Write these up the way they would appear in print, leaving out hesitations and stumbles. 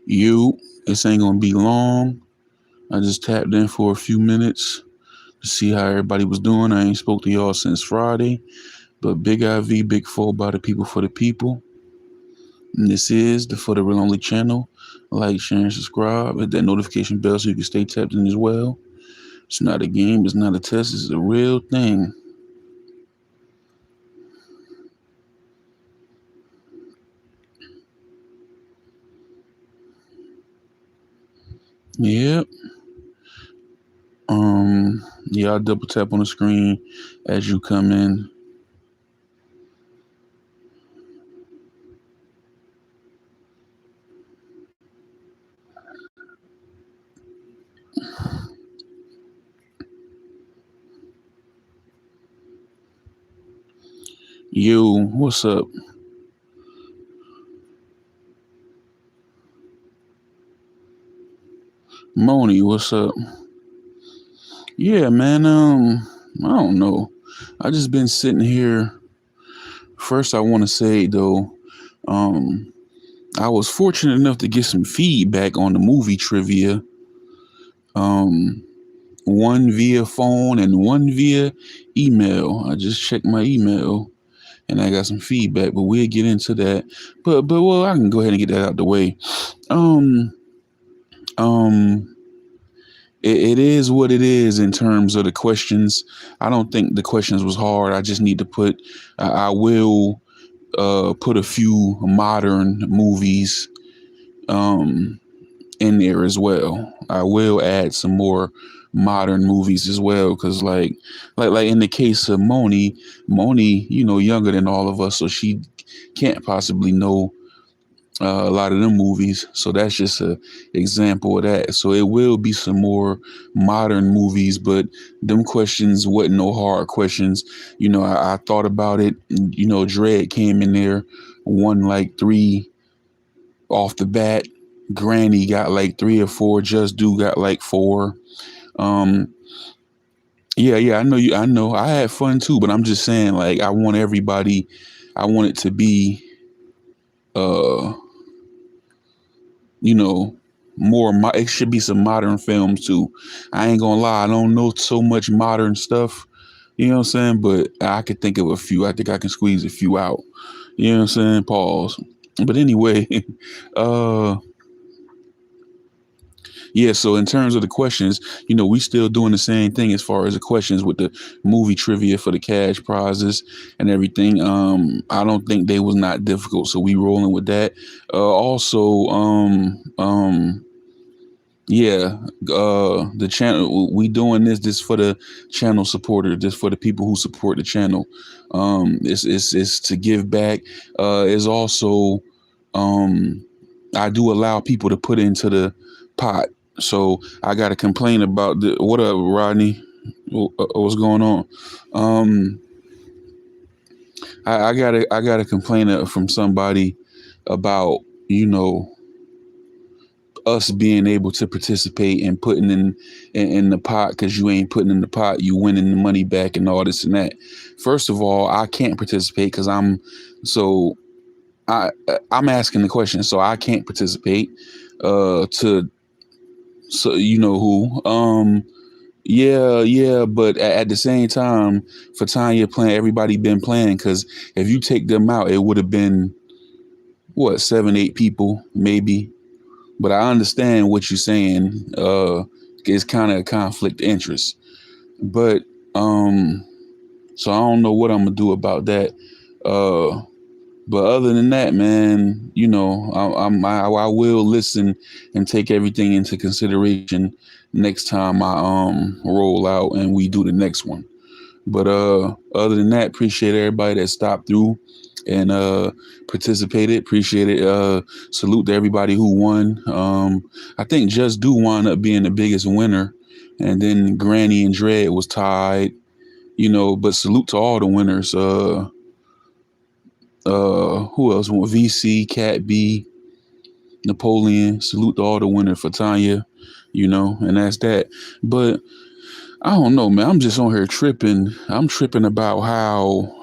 You, this ain't gonna be long. I just tapped in for a few minutes to see how everybody was doing. I ain't spoke to y'all since Friday, but Big IV, Big Four by the people for the people. And this is the For the Real Only channel. Like, share, and subscribe. Hit that notification bell so you can stay tapped in as well. It's not a game, it's not a test, it's a real thing. Yep. Y'all double tap on the screen as you come in. Yo, what's up? Moni, what's up? Yeah, man, I don't know. I just been sitting here. First, I want to say though, um, I was fortunate enough to get some feedback on the movie trivia. Um, one via phone and one via email. I just checked my email and I got some feedback, but we'll get into that. But well, I can go ahead and get that out the way. Um, um, it is what it is in terms of the questions. I don't think the questions was hard. I just need to put. I will put a few modern movies um, in there as well. I will add some more modern movies as well because like in the case of Moni, younger than all of us, so she can't possibly know a lot of them movies. So that's just a example of that. So it will be some more modern movies, but them questions wasn't no hard questions. I thought about it. Dread came in there, won like three off the bat. Granny got like three or four. Just Do got like four. Um, yeah, I know you. I know I had fun too, but I'm just saying, like, I want everybody. I want it to be, uh, you know, it should be some modern films too. I ain't gonna lie, I don't know so much modern stuff. You know what I'm saying? But I could think of a few. I think I can squeeze a few out. You know what I'm saying? Pause. But anyway, uh, yeah, so in terms of the questions, we still doing the same thing as far as the questions with the movie trivia for the cash prizes and everything. I don't think they was not difficult, so we rolling with that. Also, yeah, the channel we doing this for the channel supporter, this for the people who support the channel. It's to give back. Is also I do allow people to put into the pot. So I got to complain about what up, Rodney? What's going on? Um, I got to complain from somebody about you know us being able to participate and putting in the pot because you ain't putting in the pot, you winning the money back and all this and that. First of all, I can't participate because so I'm asking the question, so I can't participate. To so you know who. Yeah, but at the same time, for Tanya playing, everybody been playing because if you take them out, it would have been what 7, 8 people maybe. But I understand what you're saying. It's kind of a conflict of interest. But so I don't know what I'm gonna do about that. Uh, but other than that, man, I will listen and take everything into consideration next time I roll out and we do the next one. But other than that, appreciate everybody that stopped through and participated. Appreciate it. Salute to everybody who won. I think Just Do wound up being the biggest winner, and then Granny and Dread was tied. But salute to all the winners. Who else won? VC, Cat B, Napoleon. Salute to all the winners for Tanya. And that's that. But I don't know, man. I'm just on here tripping. I'm tripping about how,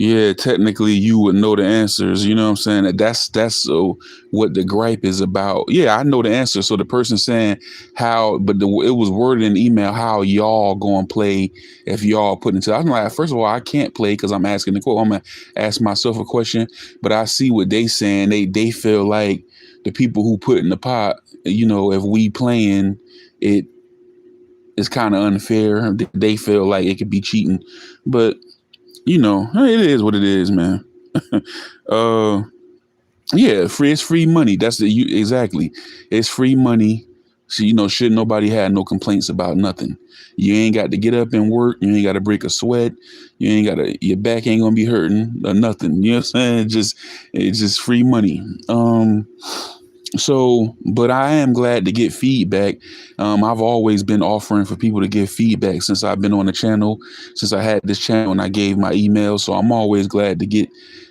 Yeah, technically you would know the answers. You know what I'm saying? That's so what the gripe is about. Yeah, I know the answer. So the person saying how, but it was worded in the email how y'all going to play if y'all put into. I'm like, first of all, I can't play because I'm asking the quote. I'm gonna ask myself a question, but I see what they saying. They feel like the people who put in the pot. You know, if we playing it, it's kind of unfair. They feel like it could be cheating, but you know, it is what it is, man. uh, yeah, free. It's free money. That's the you exactly. It's free money. So you know, should nobody had no complaints about nothing. You ain't got to get up and work. You ain't got to break a sweat. You ain't got to. Your back ain't gonna be hurting or nothing. You know what I'm saying? It's just free money. So, but I am glad to get feedback. I've always been offering for people to give feedback since I've been on the channel, since I had this channel and I gave my email. So I'm always glad to get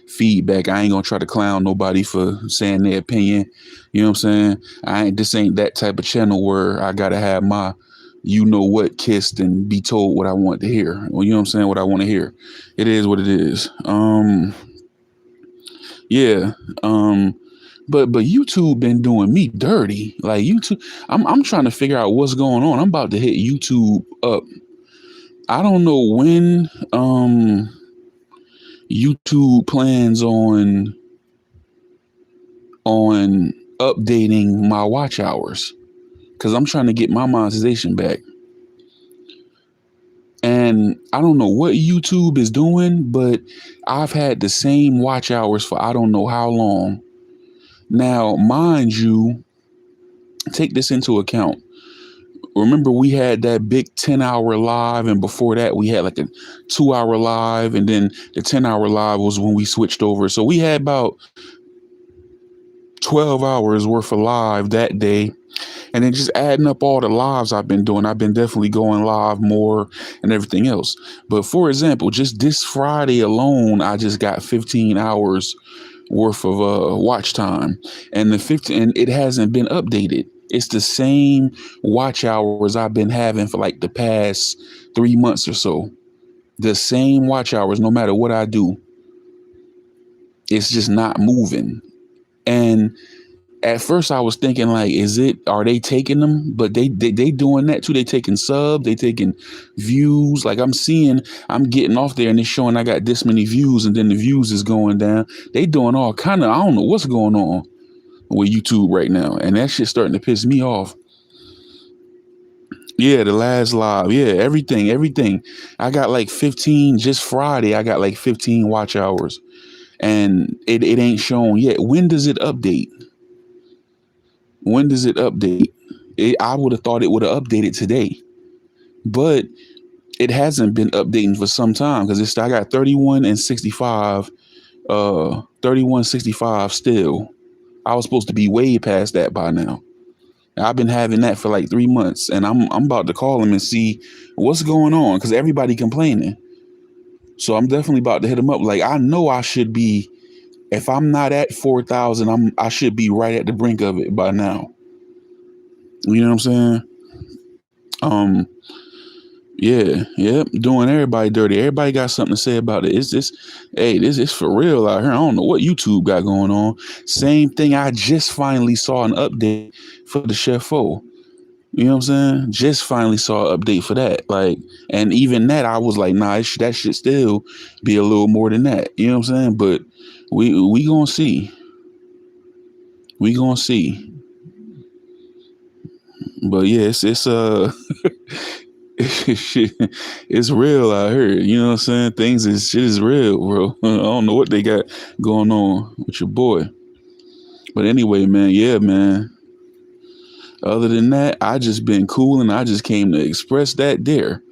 feedback. I ain't gonna try to clown nobody for saying their opinion. You know what I'm saying? This ain't that type of channel where I gotta have my you know what kissed and be told what I want to hear. Well, you know what I'm saying? What I want to hear. It is what it is. Yeah. But YouTube been doing me dirty. Like YouTube, I'm trying to figure out what's going on. I'm about to hit YouTube up. I don't know when YouTube plans on updating my watch hours because I'm trying to get my monetization back. And I don't know what YouTube is doing, but I've had the same watch hours for I don't know how long. Now, mind you, take this into account. Remember, we had that big 10-hour live, and before that, we had like a 2-hour live, and then the 10-hour live was when we switched over. So we had about 12 hours worth of live that day. And then just adding up all the lives I've been doing, I've been definitely going live more and everything else. But for example, just this Friday alone, I just got 15 hours worth of watch time, and the 15, and it hasn't been updated. It's the same watch hours I've been having for like the past 3 months or so. The same watch hours, no matter what I do. It's just not moving. And at first I was thinking like, are they taking them? But they doing that too. They taking subs, they taking views. Like I'm getting off there and it's showing I got this many views and then the views is going down. They doing all kind of, I don't know what's going on with YouTube right now. And that shit's starting to piss me off. Yeah, the last live. Yeah, everything. I got like 15, just Friday, I got like 15 watch hours. And it ain't shown yet. When does it update? When does it update? I would have thought it would have updated today, but it hasn't been updating for some time because I got 31 and 65, 31, 65 still. I was supposed to be way past that by now. I've been having that for like 3 months, and I'm about to call him and see what's going on because everybody complaining. So I'm definitely about to hit him up. Like I know I should be, if I'm not at 4,000, I should be right at the brink of it by now. You know what I'm saying? Yeah, doing everybody dirty. Everybody got something to say about it. This is for real out here. I don't know what YouTube got going on. Same thing. I just finally saw an update for the Chef O. You know what I'm saying? Just finally saw an update for that. Like, and even that, I was like, nah, that should still be a little more than that. You know what I'm saying? But we gonna see. We gonna see. But yeah, it's it's real out here. You know what I'm saying? Shit is real, bro. I don't know what they got going on with your boy. But anyway, man, yeah, man. Other than that, I just been cool and I just came to express that there.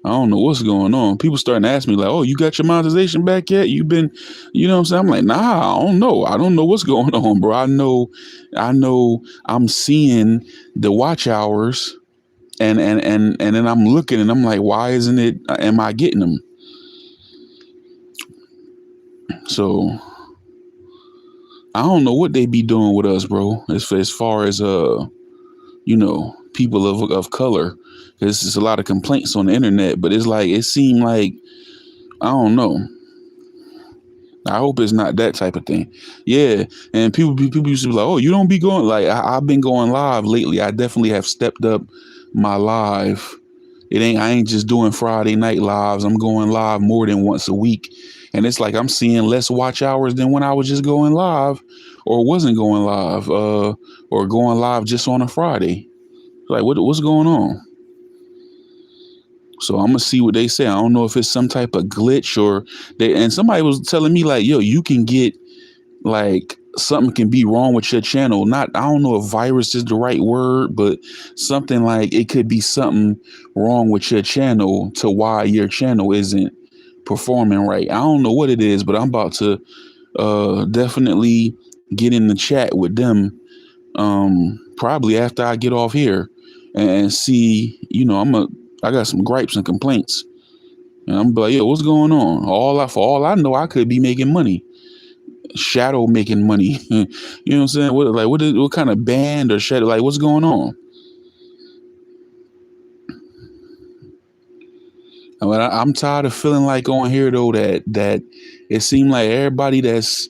I don't know what's going on. People starting to ask me like, oh, you got your monetization back yet? You've been, you know what I'm saying? I'm like, nah, I don't know. I don't know what's going on, bro. I know I'm seeing the watch hours and then I'm looking and I'm like, why isn't it, am I getting them? So I don't know what they be doing with us, bro. As far as people of color. There's just a lot of complaints on the internet, but it's like it seemed like I don't know. I hope it's not that type of thing. Yeah, and people used to be like, "Oh, you don't be going." Like I've been going live lately. I definitely have stepped up my live. I ain't just doing Friday night lives. I'm going live more than once a week, and it's like I'm seeing less watch hours than when I was just going live, or wasn't going live, or going live just on a Friday. Like what's going on? So I'm gonna see what they say. I don't know if it's some type of glitch or they. And somebody was telling me like, "Yo, you can get like something can be wrong with your channel. Not I don't know if virus is the right word, but something like it could be something wrong with your channel to why your channel isn't performing right. I don't know what it is, but I'm about to definitely get in the chat with them probably after I get off here and see, I got some gripes and complaints. And I'm like, yo, what's going on? For all I know, I could be making money. Shadow making money. You know what I'm saying? What kind of band or shadow? Like, what's going on? I'm tired of feeling like on here though that it seemed like everybody that's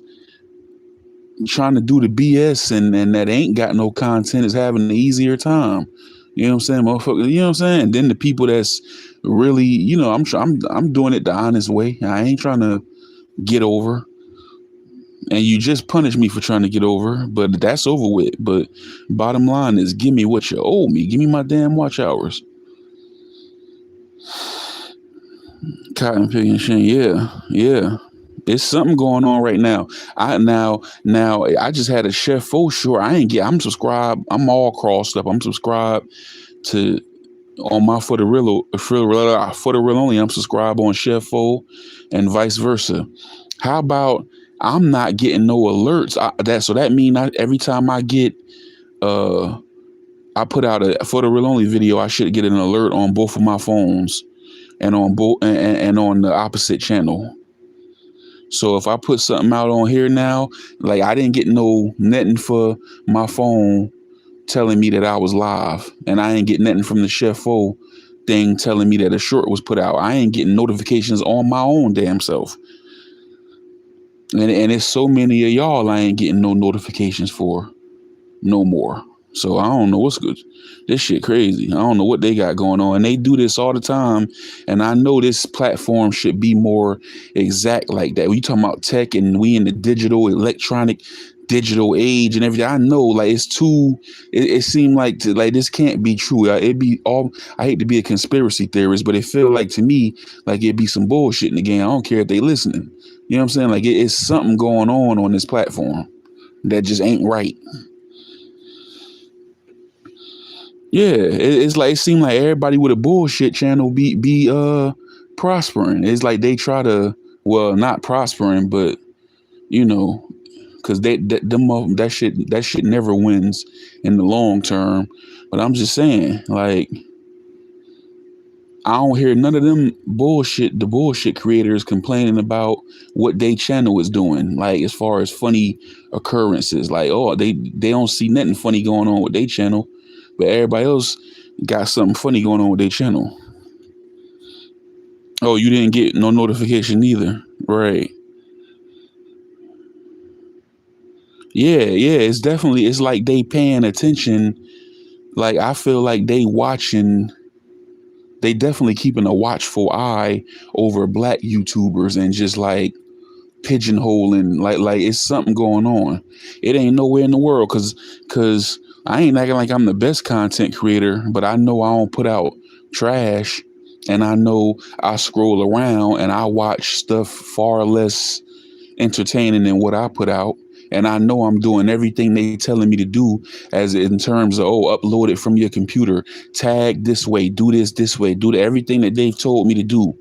trying to do the BS and that ain't got no content is having an easier time. You know what I'm saying, motherfucker? You know what I'm saying? And then the people that's really, I'm doing it the honest way. I ain't trying to get over. And you just punished me for trying to get over, but that's over with. But bottom line is, give me what you owe me. Give me my damn watch hours. Cotton picking shit. Yeah. There's something going on right now. I just had a Chef Fo short. I'm subscribed. I'm all crossed up. I'm subscribed to on my for the real only. I'm subscribed on Chef Fo and vice versa. How about I'm not getting no alerts? So that mean every time I get I put out a for the real only video, I should get an alert on both of my phones and on both and on the opposite channel. So if I put something out on here now, like I didn't get no nothing for my phone telling me that I was live, and I ain't getting nothing from the Chef Fo thing telling me that a short was put out. I ain't getting notifications on my own damn self. And it's so many of y'all I ain't getting no notifications for no more. So I don't know what's good. This shit crazy. I don't know what they got going on. And they do this all the time. And I know this platform should be more exact like that. We talking about tech and we in the digital age and everything. I know like it's too, it seemed like this can't be true. It'd be all, I hate to be a conspiracy theorist, but it feel like to me, like it'd be some bullshit in the game. I don't care if they listening. You know what I'm saying? Like it's something going on this platform that just ain't right. Yeah, it's like it seemed like everybody with a bullshit channel be prospering. It's like they try to, well, not prospering, but you know, because that shit never wins in the long term. But I'm just saying, like, I don't hear none of them the bullshit creators complaining about what they channel is doing, like as far as funny occurrences. Like, oh, they don't see nothing funny going on with their channel, but everybody else got something funny going on with their channel. Oh, you didn't get no notification either, right? Yeah, it's like they paying attention. Like I feel like they definitely keeping a watchful eye over black YouTubers and just like pigeonholing, like it's something going on. It ain't nowhere in the world because I ain't acting like I'm the best content creator, but I know I don't put out trash, and I know I scroll around and I watch stuff far less entertaining than what I put out. And I know I'm doing everything they telling me to do, as in terms of, upload it from your computer, tag this way, do this way, do everything that they've told me to do.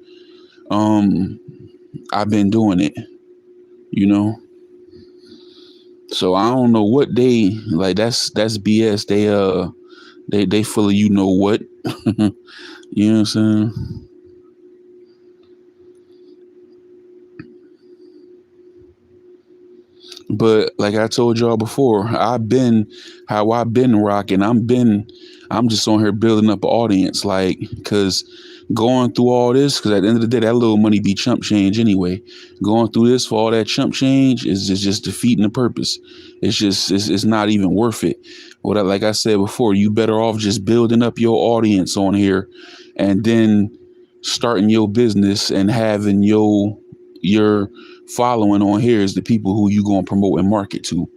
I've been doing it, you know. So I don't know what they like. That's BS. They full of you know what. You know what I'm saying? But like I told y'all before, I've been rocking. I'm just on here building up an audience, like, cause going through all this, because at the end of the day, that little money be chump change anyway. Going through this for all that chump change is just defeating the purpose. It's not even worth it. Like I said before, you better off just building up your audience on here, and then starting your business and having your following on here is the people who you going to promote and market to.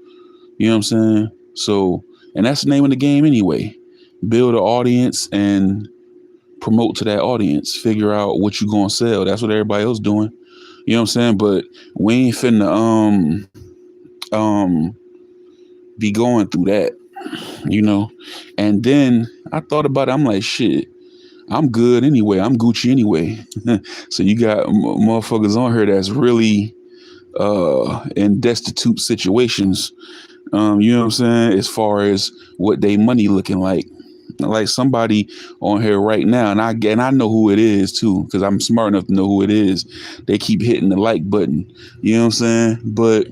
You know what I'm saying? So, and that's the name of the game anyway. Build an audience and promote to that audience. Figure out what you gonna sell. That's what everybody else doing. You know what I'm saying? But we ain't finna um be going through that, you know. And then I thought about it. I'm like, shit, I'm good anyway. I'm Gucci anyway. So you got motherfuckers on here that's really in destitute situations. You know what I'm saying? As far as what they money looking like somebody on here right now, and I know who it is too, because I'm smart enough to know who it is. They keep hitting the like button. You know what I'm saying? But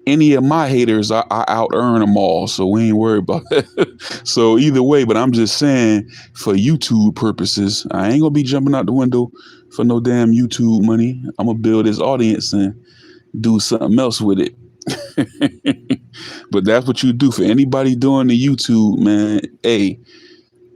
any of my haters, I out earn them all, so we ain't worried about that. So either way, but I'm just saying, for YouTube purposes, I ain't gonna be jumping out the window for no damn YouTube money. I'm gonna build this audience and do something else with it. But that's what you do for anybody doing the YouTube, man. Hey,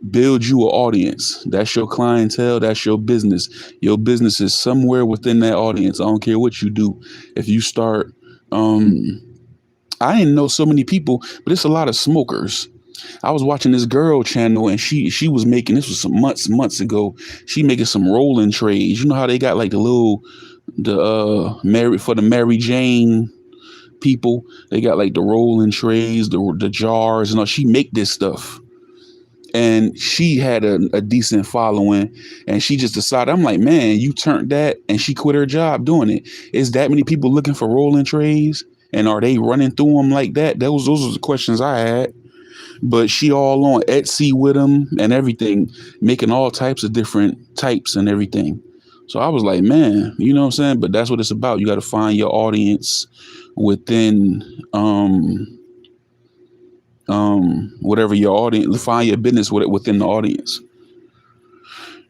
build you an audience. That's your clientele. That's your business. Your business is somewhere within that audience. I don't care what you do. If you start, I didn't know so many people, but it's a lot of smokers. I was watching this girl channel, and she was making, this was some months ago. She making some rolling trays. You know how they got like the Mary Jane people. They got like the rolling trays, the jars, and all. She make this stuff, and she had a decent following, and she just decided, I'm like, man, you turned that, and she quit her job doing it. Is that many people looking for rolling trays, and are they running through them like that? Those were the questions I had. But she all on Etsy with them and everything, making all types of different types and everything. So I was like, man, you know what I'm saying? But that's what it's about. You got to find your audience within whatever your audience, find your business with it within the audience.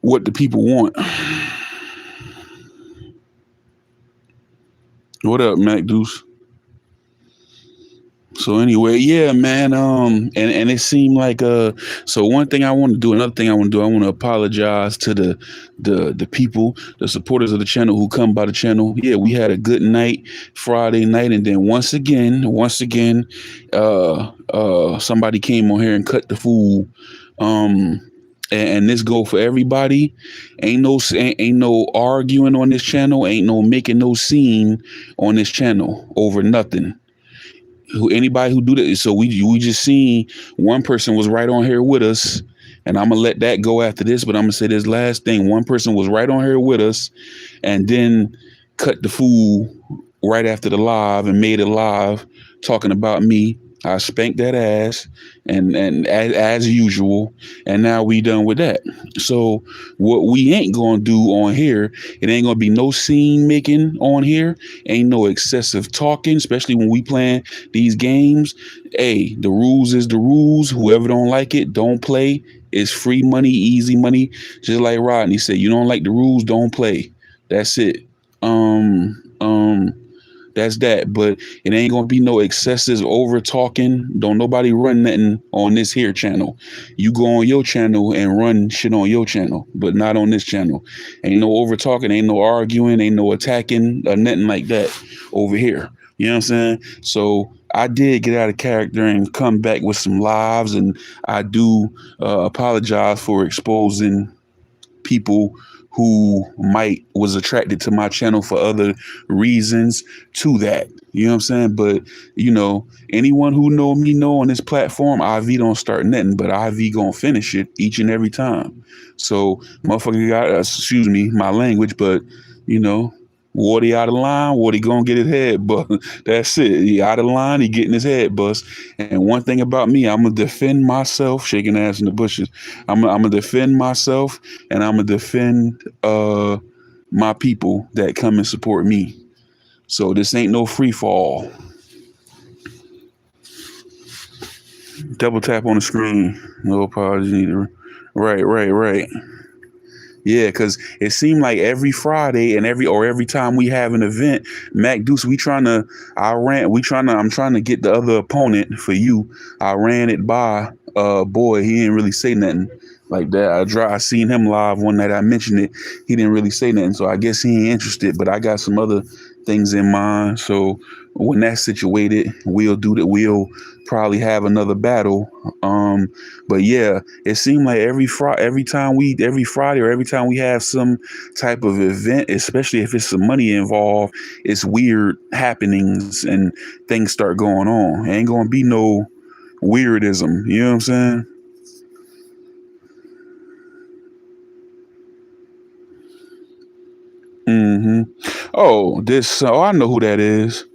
What do people want? What up, Mac Deuce? So anyway, yeah, man. And it seemed like so one thing I want to do, another thing I want to do, I want to apologize to the people, the supporters of the channel who come by the channel. Yeah, we had a good night Friday night, and then once again, somebody came on here and cut the fool. And this go for everybody. Ain't no arguing on this channel. Ain't no making no scene on this channel over nothing. Anybody who do that, so we just seen one person was right on here with us, and I'm gonna let that go after this, but I'm gonna say this last thing. One person was right on here with us, and then cut the fool right after the live and made it live talking about me. I spanked that ass, and as usual, and now we done with that. So what we ain't gonna do on here, it ain't gonna be no scene making on here. Ain't no excessive talking, especially when we playing these games. Hey, the rules is the rules. Whoever don't like it, don't play. It's free money, easy money. Just like Rodney said, you don't like the rules, don't play. That's it. That's that. But it ain't gonna be no excessive over talking. Don't nobody run nothing on this here channel. You go on your channel and run shit on your channel, but not on this channel. Ain't no over talking, ain't no arguing, ain't no attacking or nothing like that over here. You know what I'm saying? So I did get out of character and come back with some lives, and I do apologize for exposing people who might was attracted to my channel for other reasons to that. You know what I'm saying? But, you know, anyone who know me know on this platform, IV don't start nothing, but IV gonna finish it each and every time. So motherfucker got, excuse me, my language, but, you know, Wardy out of line, Wardy gonna get his head bust. That's it. He out of line, he getting his head bust. And one thing about me, I'm gonna defend myself, shaking ass in the bushes. I'm gonna defend myself, and I'm gonna defend my people that come and support me. So this ain't no free fall. Double tap on the screen. No apologies needed. Right. Yeah, because it seemed like every Friday and every time we have an event, Mac Deuce, I'm trying to get the other opponent for you. I ran it by boy, he didn't really say nothing like that. I seen him live one night. I mentioned it. He didn't really say nothing, so I guess he ain't interested. But I got some other things in mind. So when that's situated, we'll do that. We'll probably have another battle. But yeah, it seemed like every Friday or every time we have some type of event, especially if it's some money involved, it's weird happenings and things start going on. Ain't gonna be no weirdism. You know what I'm saying? hmm Oh, I know who that is.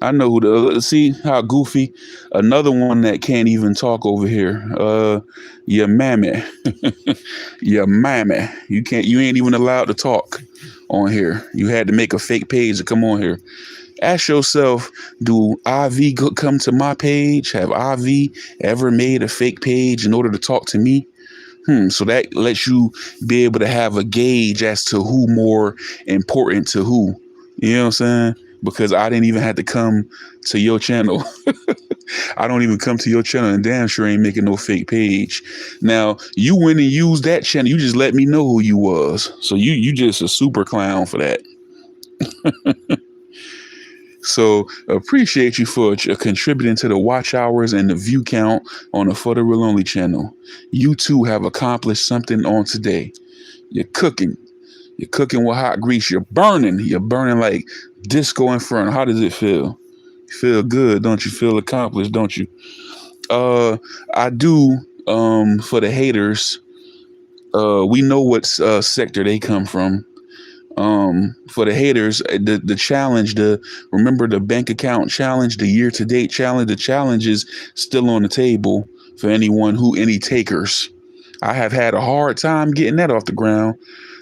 I know who the see how goofy. Another one that can't even talk over here. Your mammy, your mammy. You ain't even allowed to talk on here. You had to make a fake page to come on here. Ask yourself, do come to my page? Have IV ever made a fake page in order to talk to me? So that lets you be able to have a gauge as to who more important to who. You know what I'm saying? Because I didn't even have to come to your channel. I don't even come to your channel and damn sure ain't making no fake page. Now, you went and used that channel. You just let me know who you was. So you just a super clown for that. So appreciate you for contributing to the watch hours and the view count on the For the Real Only channel. You too have accomplished something on today. You're cooking. You're cooking with hot grease. You're burning. You're burning like disco inferno. How does it feel? You feel good, don't you? Feel accomplished, don't you? I do. For the haters, we know what sector they come from. For the haters, the challenge, remember the bank account challenge, the year to date challenge. The challenge is still on the table for any takers. I have had a hard time getting that off the ground.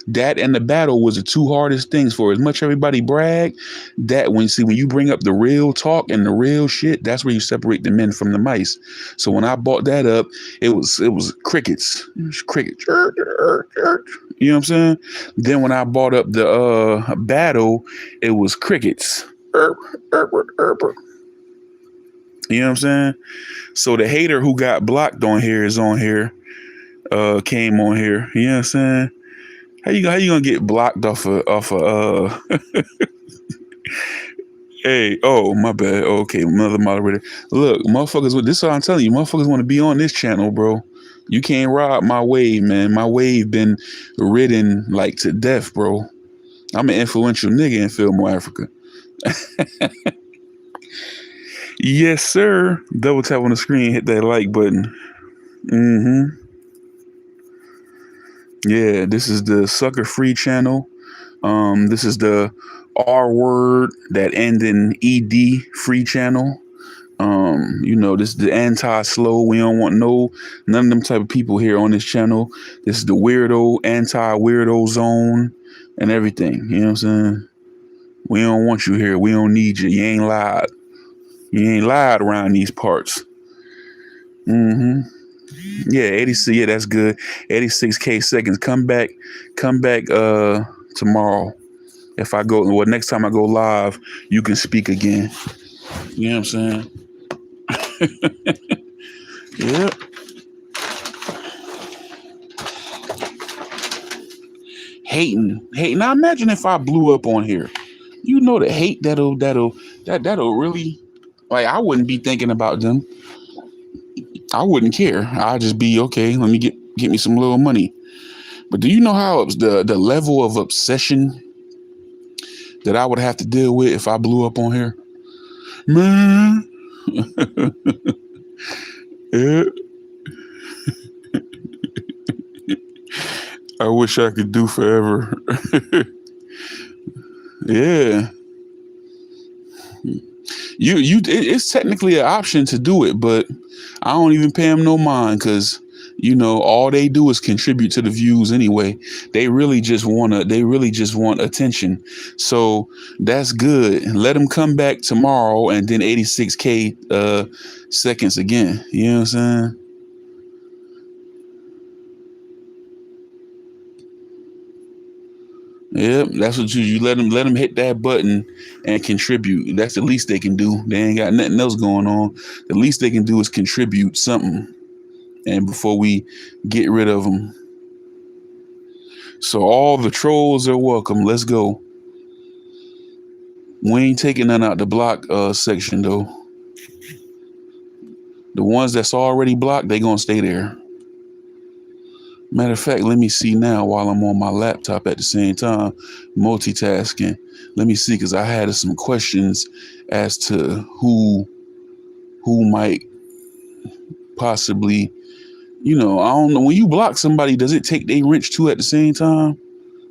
That and the battle was the two hardest things. For as much everybody brag, that when you bring up the real talk and the real shit, that's where you separate the men from the mice. So when I bought that up, it was crickets. It was crickets. You know what I'm saying? Then when I bought up the battle, it was crickets. You know what I'm saying? So the hater who got blocked on here is on here, came on here. You know what I'm saying? How you gonna get blocked off of hey, oh my bad. Okay, another moderator. Look, motherfuckers, this is what I'm telling you, motherfuckers want to be on this channel, bro. You can't rob my wave, man. My wave been ridden like to death, bro. I'm an influential nigga in Fillmore, Africa. Yes, sir. Double tap on the screen, hit that like button. Mm-hmm. Yeah, this is the sucker free channel. This is the R word that end in ED free channel. This is the anti-slow. We don't want none of them type of people here on this channel. This is the weirdo, anti-weirdo zone and everything. You know what I'm saying? We don't want you here. We don't need you. You ain't lied. You ain't lied around these parts. Mm-hmm. Yeah, 86. Yeah, that's good. 86K seconds. Come back tomorrow. If I go, well, next time I go live, you can speak again. You know what I'm saying? Yep. Hating. Now imagine if I blew up on here. You know the hate that'll really, like, I wouldn't be thinking about them. I wouldn't care. I'd just be okay. Let me get me some little money. But do you know how the level of obsession that I would have to deal with if I blew up on here? Man, yeah, I wish I could do forever. Yeah, it's technically an option to do it, but I don't even pay them no mind because all they do is contribute to the views anyway. They really just want attention. So that's good. Let them come back tomorrow and then 86K seconds again. You know what I'm saying? Yep, that's what you let them hit that button and contribute. That's the least they can do. They ain't got nothing else going on. The least they can do is contribute something, and before we get rid of them. So all the trolls are welcome. Let's go. We ain't taking none out the block section though. The ones that's already blocked, they gonna stay there. Matter of fact, let me see now while I'm on my laptop at the same time, multitasking. Let me see, because I had some questions as to who might possibly, I don't know. When you block somebody, does it take they wrench too at the same time?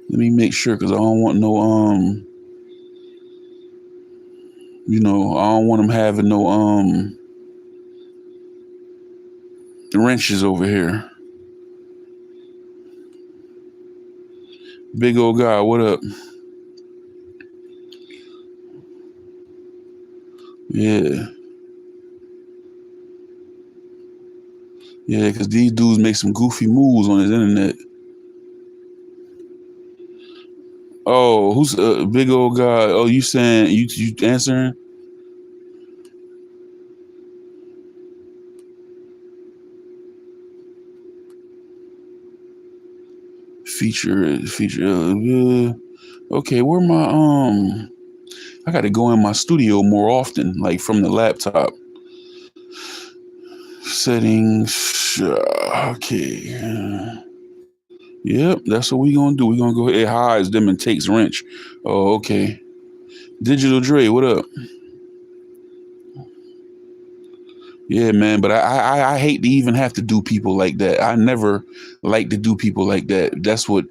Let me make sure, because I don't want no I don't want them having no wrenches over here. Big old guy, what up? Yeah. Yeah, because these dudes make some goofy moves on his internet. Oh, who's a big old guy? Oh, you saying you answering? Feature. Okay, where my I got to go in my studio more often, like from the laptop. Settings. Okay. Yep, that's what we gonna do. We gonna go ahead, it hides them and takes wrench. Oh, okay. Digital Dre, what up? Yeah, man, but I hate to even have to do people like that. I never like to do people like that. That's what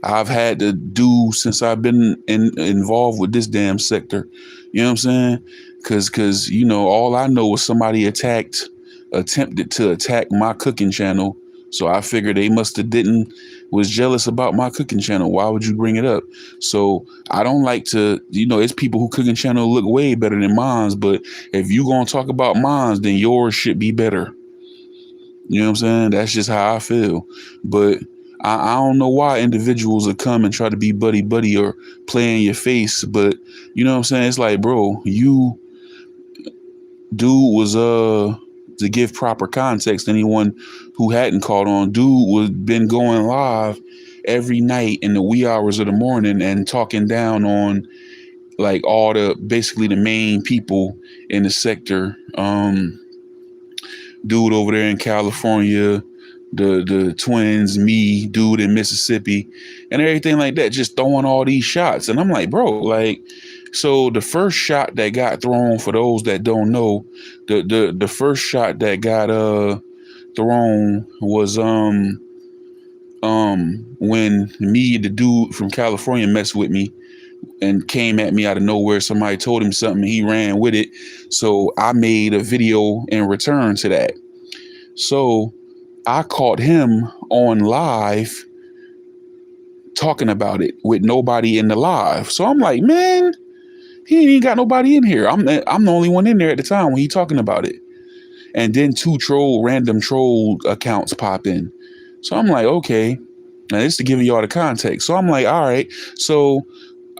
I've had to do since I've been involved with this damn sector. You know what I'm saying? Because all I know was somebody attempted to attack my cooking channel. So I figured they must have didn't was jealous about my cooking channel. Why would you bring it up? So I don't like to, it's people who cooking channel look way better than mine's. But if you gonna talk about mine's, then yours should be better. You know what I'm saying? That's just how I feel. But I don't know why individuals would come and try to be buddy buddy or play in your face. But you know what I'm saying? It's like, bro, you dude was to give proper context, anyone who hadn't caught on, dude was been going live every night in the wee hours of the morning and talking down on like all the basically the main people in the sector. Dude over there in California, the twins, me, dude in Mississippi, and everything like that, just throwing all these shots. And I'm like, bro, like, so the first shot that got thrown, for those that don't know, the first shot that got thrown was when me, the dude from California, messed with me and came at me out of nowhere. Somebody told him something, he ran with it. So I made a video in return to that. So I caught him on live talking about it with nobody in the live. So I'm like, man, he ain't got nobody in here. I'm the only one in there at the time when he talking about it. And then two random troll accounts pop in. So I'm like, okay. Now this is to give y'all the context. So I'm like, all right. So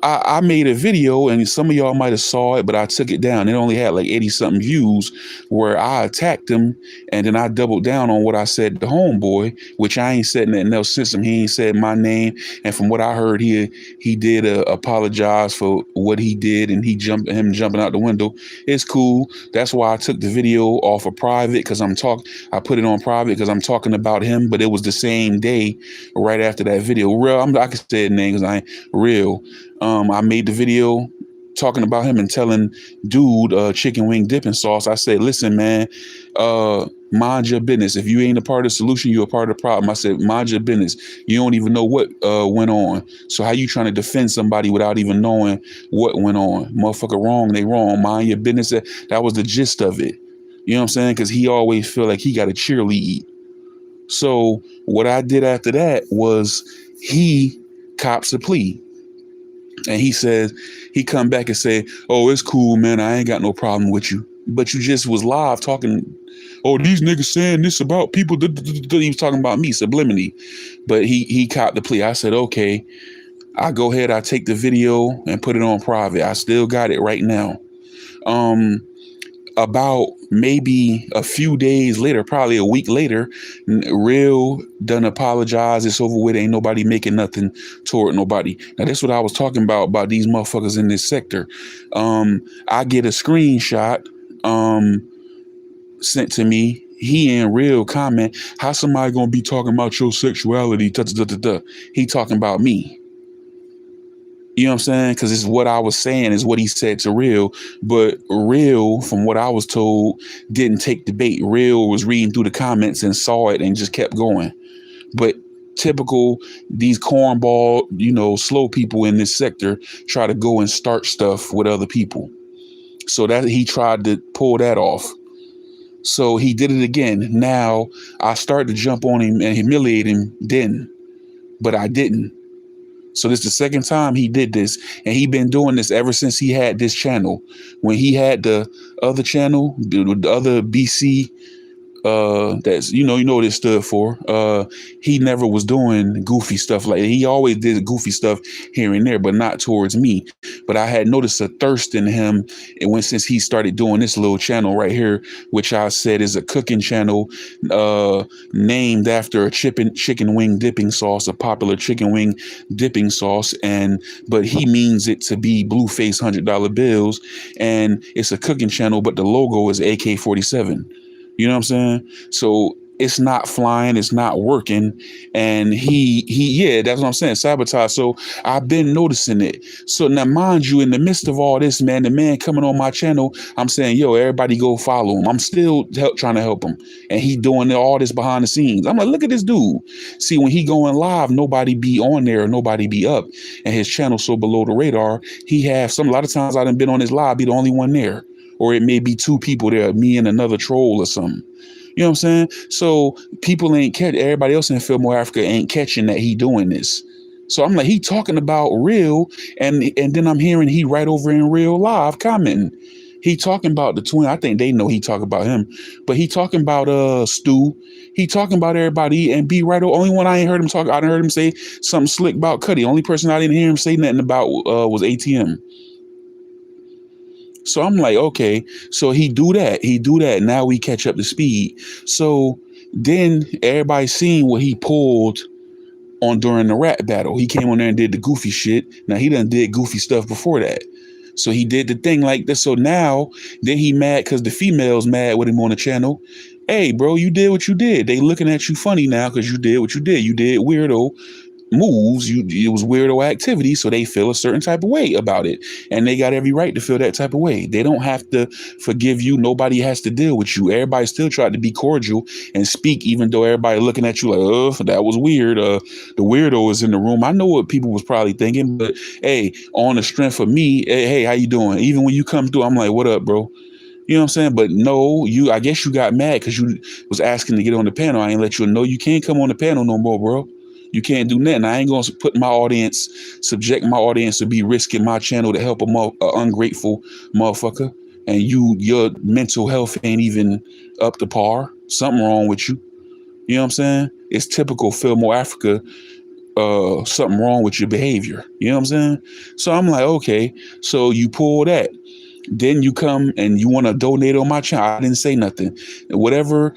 I made a video and some of y'all might have saw it, but I took it down. It only had like 80 something views where I attacked him. And then I doubled down on what I said to homeboy, which I ain't said nothing else since him. He ain't said my name. And from what I heard, he did apologize for what he did, and him jumping out the window. It's cool. That's why I took the video off of private, because I put it on private because I'm talking about him, but it was the same day right after that video. Real, I can say his name because I ain't real. I made the video talking about him and telling dude chicken wing dipping sauce. I said, listen, man, mind your business. If you ain't a part of the solution, you're a part of the problem. I said, mind your business. You don't even know what went on. So how you trying to defend somebody without even knowing what went on? Motherfucker, wrong, they wrong. Mind your business. That was the gist of it. You know what I'm saying? Because he always feel like he got to cheerlead. So what I did after that was he cops a plea. And he says, he come back and say, oh, it's cool, man. I ain't got no problem with you. But you just was live talking, oh, these niggas saying this about people. He was talking about me, sublimity. But he copped the plea. I said, okay. I go ahead, I take the video and put it on private. I still got it right now. Um, about maybe a few days later, probably a week later, Real done apologize. It's over with. Ain't nobody making nothing toward nobody. Now, that's what I was talking about these motherfuckers in this sector. I get a screenshot sent to me. He in Real comment, how somebody gonna be talking about your sexuality? Da, da, da, da, da. He talking about me. You know what I'm saying? Because it's what I was saying is what he said to Real. But Real, from what I was told, didn't take the bait. Real was reading through the comments and saw it and just kept going. But typical, these cornball, slow people in this sector try to go and start stuff with other people. So that he tried to pull that off. So he did it again. Now I started to jump on him and humiliate him then, but I didn't. So this is the second time he did this, and he been doing this ever since he had this channel. When he had the other channel, the other BC, that's what it stood for. He never was doing goofy stuff like that. He always did goofy stuff here and there, but not towards me. But I had noticed a thirst in him, and since he started doing this little channel right here, which I said is a cooking channel, named after a chicken wing dipping sauce, a popular chicken wing dipping sauce, but he means it to be Blueface $100 bills, and it's a cooking channel, but the logo is AK-47. You know what I'm saying? So it's not flying, it's not working. And yeah, that's what I'm saying, sabotage. So I've been noticing it. So now, mind you, in the midst of all this, man, the man coming on my channel, I'm saying, yo, everybody go follow him. I'm still trying to help him. And he doing all this behind the scenes. I'm like, look at this dude. See, when he going live, nobody be on there, nobody be up. And his channel so below the radar, a lot of times I done been on his live, be the only one there. Or it may be two people there, me and another troll or something. You know what I'm saying? So people ain't everybody else in Fillmore Africa ain't catching that he doing this. So I'm like, he talking about Real, and then I'm hearing he right over in Real live commenting. He talking about the twin. I think they know he talking about him, but he talking about Stu. He talking about everybody and be right. Only one I ain't heard him talk. I didn't heard him say something slick about Cuddy. Only person I didn't hear him say nothing about was ATM. So I'm like, okay, so he do that. Now we catch up to speed. So then everybody seen what he pulled on during the rap battle. He came on there and did the goofy shit. Now he done did goofy stuff before that. So he did the thing like this. So now then he mad because the females mad with him on the channel. Hey, bro, you did what you did. They looking at you funny now because you did what you did. You did weirdo moves, it was weirdo activity, so they feel a certain type of way about it, and they got every right to feel that type of way. They don't have to forgive you. Nobody has to deal with you. Everybody still tried to be cordial and speak, even though everybody looking at you like, oh, that was weird. The weirdo is in the room. I know what people was probably thinking, but hey, on the strength of me, hey, how you doing? Even when you come through, I'm like, what up, bro? You know what I'm saying? But no, I guess you got mad because you was asking to get on the panel. I ain't let you know you can't come on the panel no more, bro. You can't do nothing. I ain't going to subject my audience to be risking my channel to help a ungrateful motherfucker. And your mental health ain't even up to par. Something wrong with you. You know what I'm saying? It's typical Fillmore Africa. Something wrong with your behavior. You know what I'm saying? So I'm like, okay, so you pull that. Then you come and you want to donate on my channel. I didn't say nothing. Whatever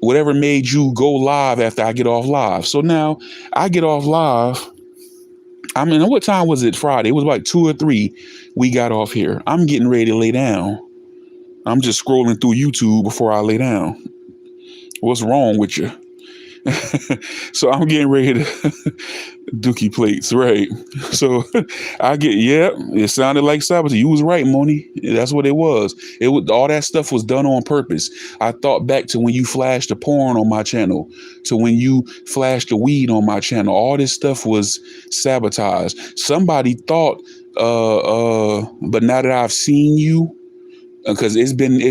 whatever made you go live after I get off live. So now I get off live. I mean, what time was it? Friday. It was like 2 or 3. We got off here. I'm getting ready to lay down. I'm just scrolling through YouTube before I lay down. What's wrong with you? So I'm getting ready to dookie plates, right? So it sounded like sabotage. You was right, Moni. That's what it was. All that stuff was done on purpose. I thought back to when you flashed the porn on my channel, to when you flashed the weed on my channel. All this stuff was sabotage. Somebody thought, but now that I've seen you, because it's been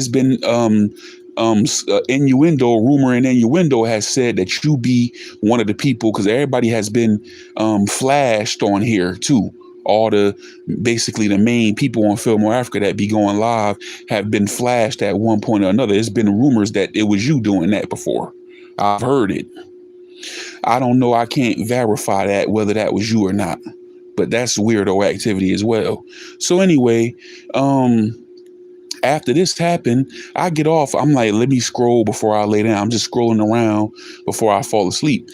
rumor and innuendo has said that you be one of the people, because everybody has been flashed on here too. Basically the main people on Fillmore Africa that be going live have been flashed at one point or another. It's been rumors that it was you doing that before. I've heard it. I don't know. I can't verify that whether that was you or not, but that's weirdo activity as well. So anyway, um, after this happened, I get off. I'm like, let me scroll before I lay down. I'm just scrolling around before I fall asleep.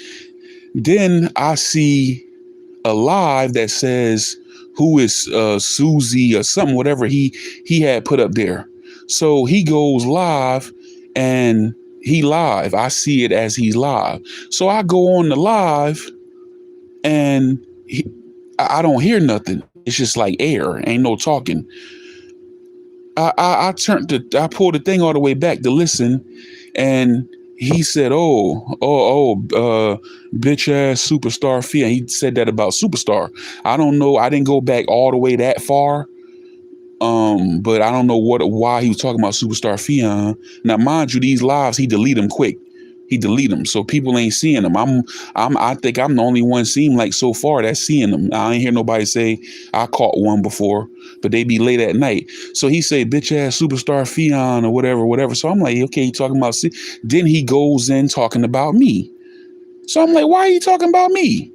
Then I see a live that says who is Susie or something, whatever he had put up there. So he goes live and he live. I see it as he's live. So I go on the live and I don't hear nothing. It's just like air, ain't no talking. I pulled the thing all the way back to listen, and he said, bitch ass superstar fee. And he said that about superstar. I don't know. I didn't go back all the way that far. But I don't know why he was talking about Superstar Fion. Now, mind you, these lives he delete them quick. He delete them, so people ain't seeing them. I think I'm the only one seem like so far that's seeing them. I ain't hear nobody say I caught one before, but they be late at night. So he say bitch ass Superstar Fion or whatever. So I'm like, okay, he talking about. Then he goes in talking about me. So I'm like, why are you talking about me?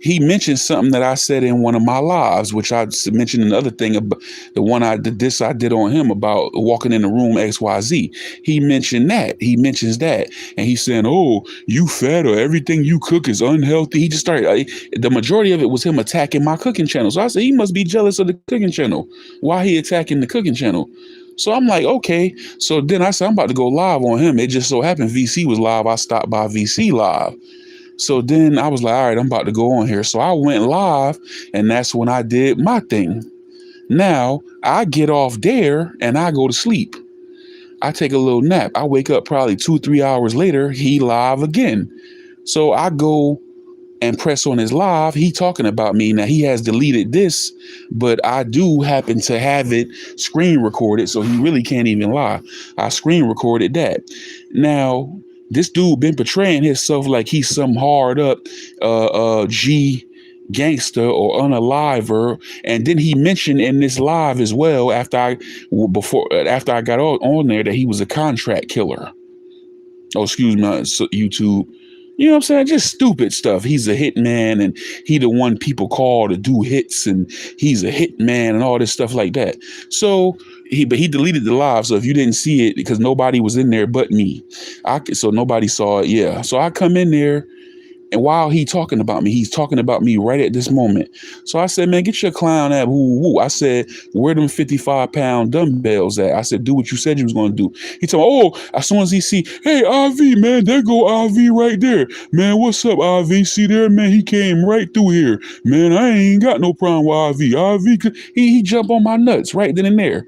He mentioned something that I said in one of my lives, which I mentioned another thing about the one I did on him about walking in the room XYZ. He mentioned that. He mentions that. And he's saying, oh, you fat or everything you cook is unhealthy. He just started, the majority of it was him attacking my cooking channel. So I said, he must be jealous of the cooking channel. Why he attacking the cooking channel? So I'm like, okay. So then I said, I'm about to go live on him. It just so happened VC was live. I stopped by VC live. So then I was like, all right, I'm about to go on here. So I went live, and that's when I did my thing. Now I get off there and I go to sleep. I take a little nap. I wake up probably 2-3 hours later. He live again. So I go and press on his live. He talking about me. Now he has deleted this, but I do happen to have it screen recorded, so he really can't even lie. I screen recorded that. Now this dude been portraying himself like he's some hard up G gangster or unaliver, and then he mentioned in this live as well after I got on there that he was a contract killer. Oh, excuse me, YouTube. You know what I'm saying? Just stupid stuff. He's a hitman, and he the one people call to do hits, and he's a hitman and all this stuff like that. So he deleted the live. So if you didn't see it, because nobody was in there but me, so nobody saw it. Yeah. So I come in there. And while he's talking about me right at this moment. So I said, man, get your clown at woo woo. I said, where them 55-pound dumbbells at? I said, do what you said you was going to do. He told me, oh, as soon as he see, hey, IV, man, there go IV right there. Man, what's up, IV? See there, man, he came right through here. Man, I ain't got no problem with IV. IV, he jump on my nuts right then and there.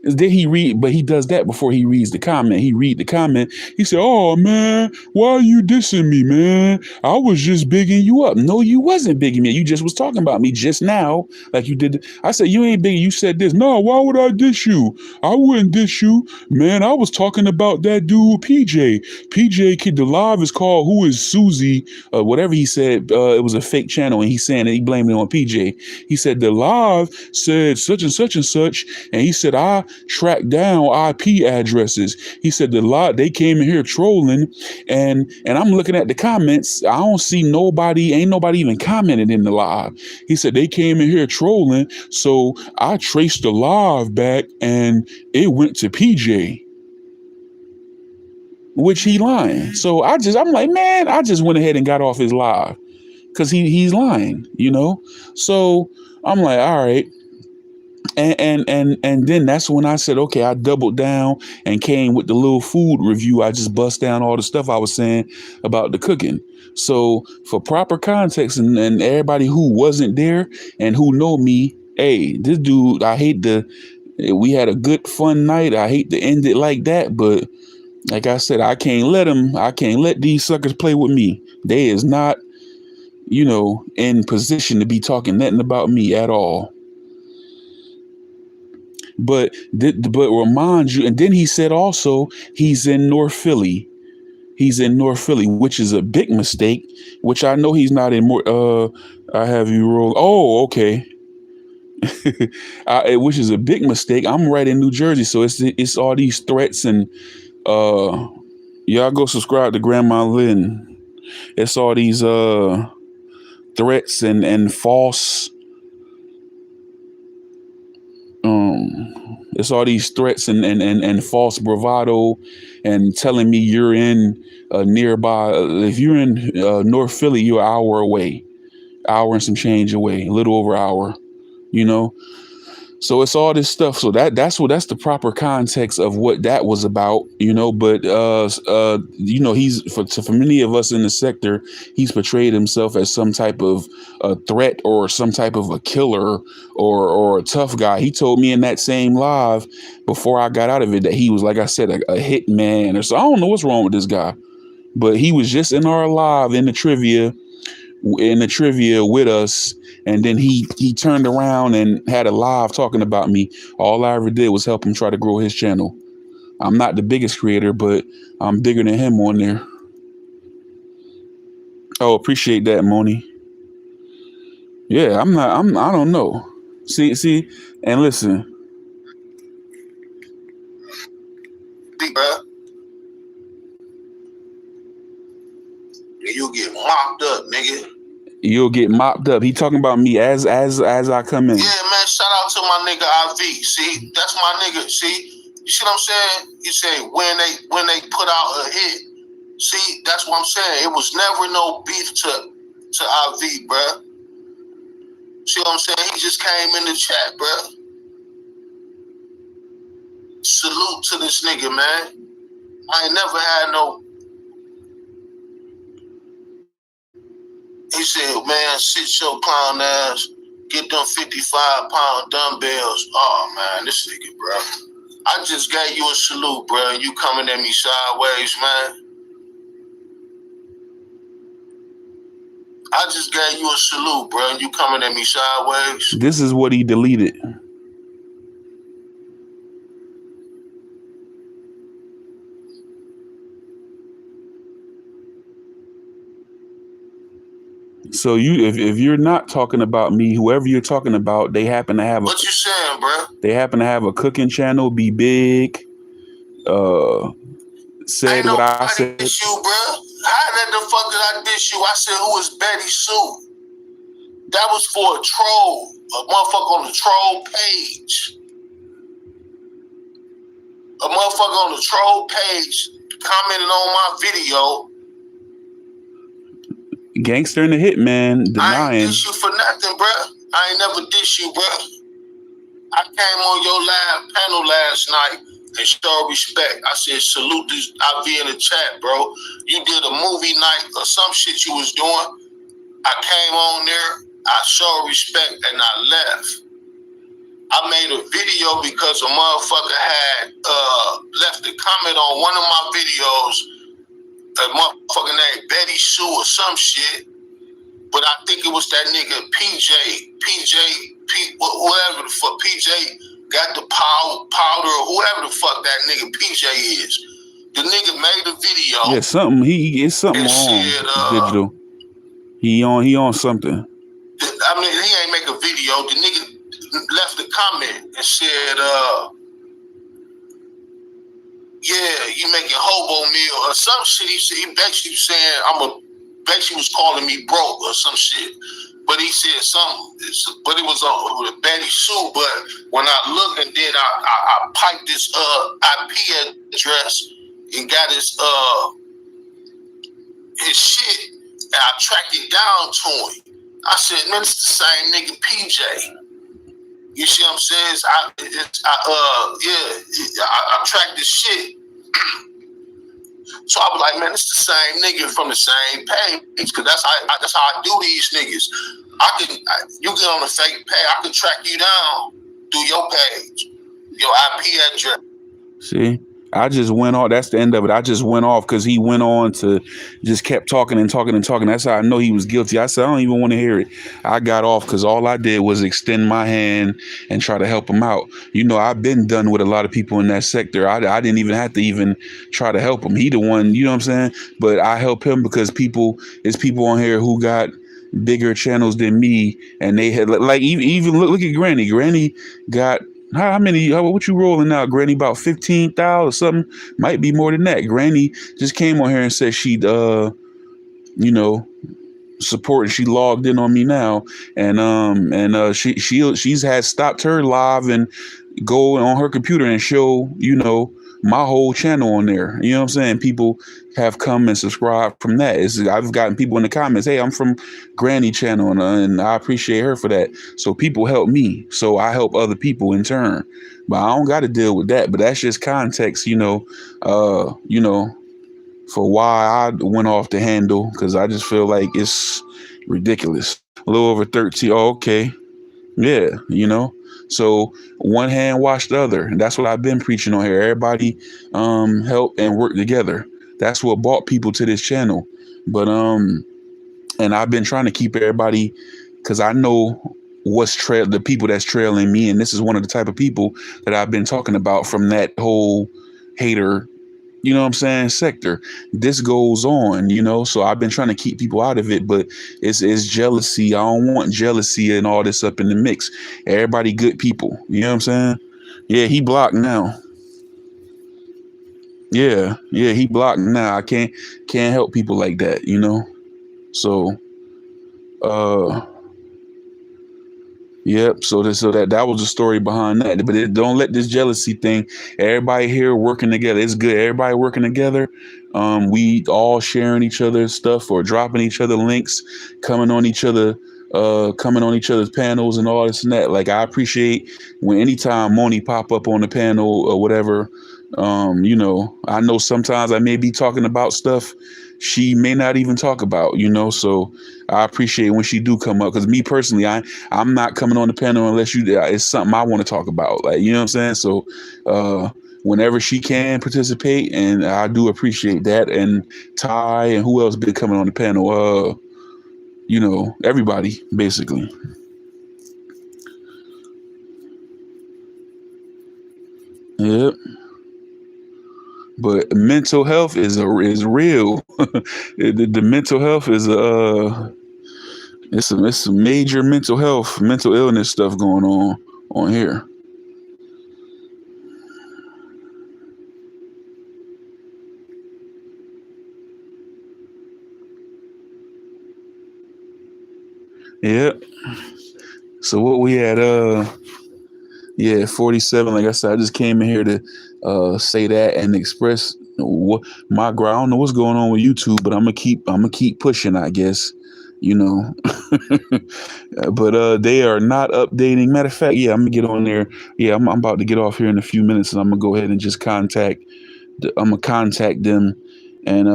Then he read, but he does that before he reads the comment. He read the comment. He said, oh, man, why are you dissing me, man? I was just bigging you up. No, you wasn't bigging me. You just was talking about me just now like you did. I said, you ain't bigging. You said this. No, why would I diss you? I wouldn't diss you. Man, I was talking about that dude, PJ. PJ Kid, the live is called Who is Susie? Whatever he said, it was a fake channel, and he's saying that he blamed it on PJ. He said, the live said such and such and such, and he said, I tracked down IP addresses. He said they came in here trolling, and I'm looking at the comments. I don't see nobody, ain't nobody even commented in the live. He said they came in here trolling, so I traced the live back and it went to PJ, which he lying. So I'm like, man, I just went ahead and got off his live because he's lying, you know? So I'm like, all right. And then that's when I said, okay, I doubled down and came with the little food review. I just bust down all the stuff I was saying about the cooking. So for proper context and everybody who wasn't there and who know me, hey, this dude, we had a good fun night. I hate to end it like that, but like I said, I can't let these suckers play with me. They is not, in position to be talking nothing about me at all. But remind you, and then he said also he's in North Philly. He's in North Philly, which is a big mistake, which I know he's not in more. I have you roll. Oh, okay. Which is a big mistake. I'm right in New Jersey. So it's all these threats and y'all go subscribe to Grandma Lynn. It's all these threats and false it's all these threats and false bravado and telling me you're in nearby. If you're in North Philly, you're an hour away, hour and some change away, a little over an hour, you know. So it's all this stuff. So that's the proper context of what that was about, you know. But you know, he's for many of us in the sector, he's portrayed himself as some type of a threat or some type of a killer or a tough guy. He told me in that same live before I got out of it that he was, like I said, a hit man or so. I don't know what's wrong with this guy, but he was just in our live in the trivia with us, and then he turned around and had a live talking about me. All I ever did was help him try to grow his channel. I'm not the biggest creator, but I'm bigger than him on there. Oh, appreciate that, Moni. Yeah, I don't know. See, and listen. You'll get mopped up, nigga. You'll get mopped up. He talking about me as I come in. Yeah, man. Shout out to my nigga IV. See, that's my nigga. See, you see what I'm saying? You say when they put out a hit. See, that's what I'm saying. It was never no beef to IV, bruh. See what I'm saying? He just came in the chat, bruh. Salute to this nigga, man. I ain't never had no. He said, man, sit your clown ass, get them 55-pound dumbbells. Oh, man, this nigga, bro. I just gave you a salute, bro, and you coming at me sideways, man. I just gave you a salute, bro, and you coming at me sideways. This is what he deleted. So if you're not talking about me, whoever you're talking about, they happen to have what you saying, bro? They happen to have a cooking channel, be big. Said what I said. Diss you, bro. How the fuck did I diss you? I said, who is Betty Sue? That was for a troll, a motherfucker on the troll page. A motherfucker on the troll page commented on my video. Gangster and the Hitman denying. I ain't diss you for nothing, bro. I ain't never diss you, bro. I came on your live panel last night and show respect. I said, salute this IV in the chat, bro. You did a movie night or some shit you was doing. I came on there, I showed respect, and I left. I made a video because a motherfucker had left a comment on one of my videos, a motherfucker named Betty Sue or some shit. But I think it was that nigga whoever the fuck PJ got the powder or whoever the fuck that nigga PJ is. The nigga made a video. Yeah, something. It's something on said, digital. He on something. I mean, he ain't make a video. The nigga left a comment and said, yeah, you making hobo meal or some shit. He basically saying basically was calling me broke or some shit. But he said something, but it was a Betty Sue. But when I looked and then I piped this IP address and got his shit, and I tracked it down to him. I said, man, it's the same nigga PJ. You see what I'm saying? I tracked this shit. So I was like, man, it's the same nigga from the same page, because that's how I do these niggas. You get on the fake page, I can track you down through your page, your IP address. See, I just went off. That's the end of it. I just went off because he went on to just kept talking and talking and talking. That's how I know he was guilty. I said, I don't even want to hear it. I got off because all I did was extend my hand and try to help him out. You know, I've been done with a lot of people in that sector. I didn't even have to even try to help him. He the one, you know what I'm saying? But I help him because it's people on here who got bigger channels than me, and they had like even look at Granny. Granny got how many? What you rolling out, Granny? About 15,000 or something. Might be more than that. Granny just came on here and said she'd you know, support. She logged in on me now, and she's had stopped her live and go on her computer and show, my whole channel on there. You know what I'm saying? People have come and subscribed from that. I've gotten people in the comments, hey, I'm from Granny channel, and I appreciate her for that. So people help me, so I help other people in turn. But I don't got to deal with that. But that's just context, for why I went off the handle, because I just feel like it's ridiculous. A little over 13. Oh, okay. Yeah, So one hand wash the other. And that's what I've been preaching on here. Everybody help and work together. That's what brought people to this channel. But and I've been trying to keep everybody, because I know the people that's trailing me, and this is one of the type of people that I've been talking about from that whole hater, sector. This goes on, so I've been trying to keep people out of it, but it's jealousy. I don't want jealousy and all this up in the mix. Everybody good people, you know what I'm saying? Yeah, he blocked now. Yeah, he blocked now. I can't help people like that, So yep. So that was the story behind that. But don't let this jealousy thing. Everybody here working together. It's good. Everybody working together. We all sharing each other's stuff or dropping each other links, coming on each other's panels and all this and that. Like, I appreciate when anytime Moni pop up on the panel or whatever. I know sometimes I may be talking about stuff she may not even talk about, so I appreciate when she do come up, because me personally, I'm not coming on the panel unless it's something I want to talk about, like, you know what I'm saying? So whenever she can participate, and I do appreciate that. And Ty and who else been coming on the panel, everybody basically. Yep. But mental health is real. The mental health is it's some major mental illness stuff going on here. Yep. So what we had, 47. Like I said, I just came in here to say that and express what my ground. I don't know what's going on with YouTube, but I'm gonna keep pushing, I guess. But they are not updating. Matter of fact, yeah, I'm gonna get on there. Yeah, I'm about to get off here in a few minutes, and I'm gonna go ahead and just contact them and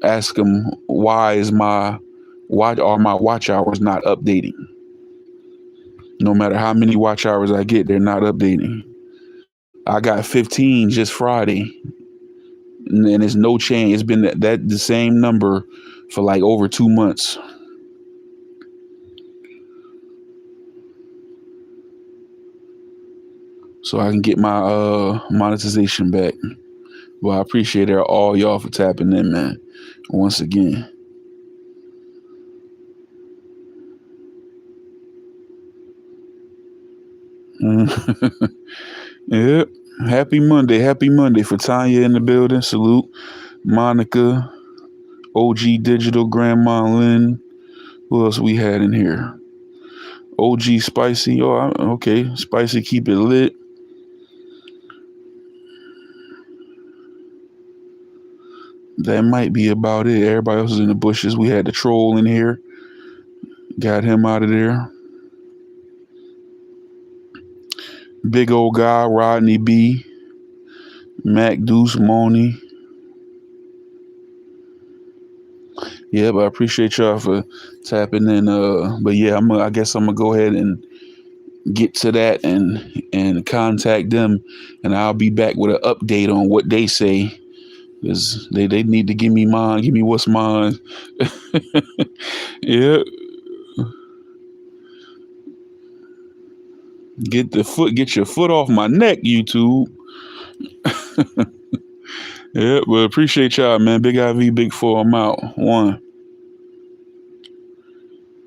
ask them why are my watch hours not updating. No matter how many watch hours I get, they're not updating. I got 15 just Friday, and it's no change. It's been that the same number for like over 2 months. So I can get my monetization back. Well, I appreciate all y'all for tapping in, man. Once again. Yep. Happy Monday for Tanya in the building. Salute. Monica, OG Digital, Grandma Lynn. Who else we had in here? OG Spicy. Oh, okay. Spicy, keep it lit. That might be about it. Everybody else is in the bushes. We had the troll in here. Got him out of there. Big old guy, Rodney B. Mac Deuce, Moni. Yeah, but I appreciate y'all for tapping in. But yeah, I guess I'm gonna go ahead and get to that and contact them, and I'll be back with an update on what they say, because they need to give me what's mine. Yeah. Get your foot off my neck, YouTube. Yeah, but appreciate y'all, man. Big IV, Big 4, I'm out. 1.